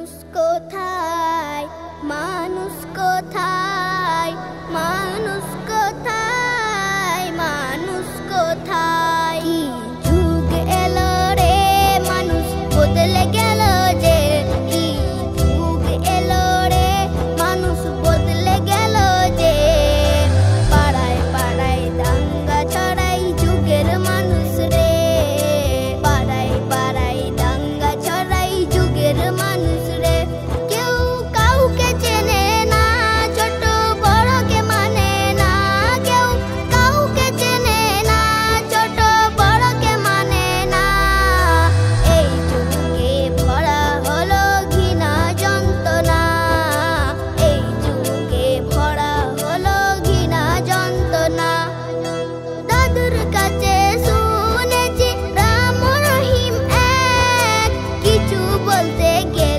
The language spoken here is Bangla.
কোথায়, মানুষ কোথায়, মানুষ কোথায়, মানুষ কোথায়? কি যুগ এলো রে, মানুষ বদলে গেল যে। কি যুগ এলো রে, মানুষ বদলে গেল যে। পাড়ায় পাড়ায় দাঙ্গা ছড়াই যুগের মানুষ রে। পাড়ায় পাড়ায় দাঙ্গা ছড়াই যুগের মানুষ রে। কেউ কাউকে চেনে না, ছোট বড়কে মানে না। কেউ কাউকে চেনে না, ছোট বড়কে মানে না। এই যুগে ভরা হলো ঘৃণা যন্ত্রণা। এই যুগে ভরা হলো ঘৃণা যন্ত্রণা। দাদুর কাছে শুনেছি রাম রহিম এক, কিছু বলতে গেলে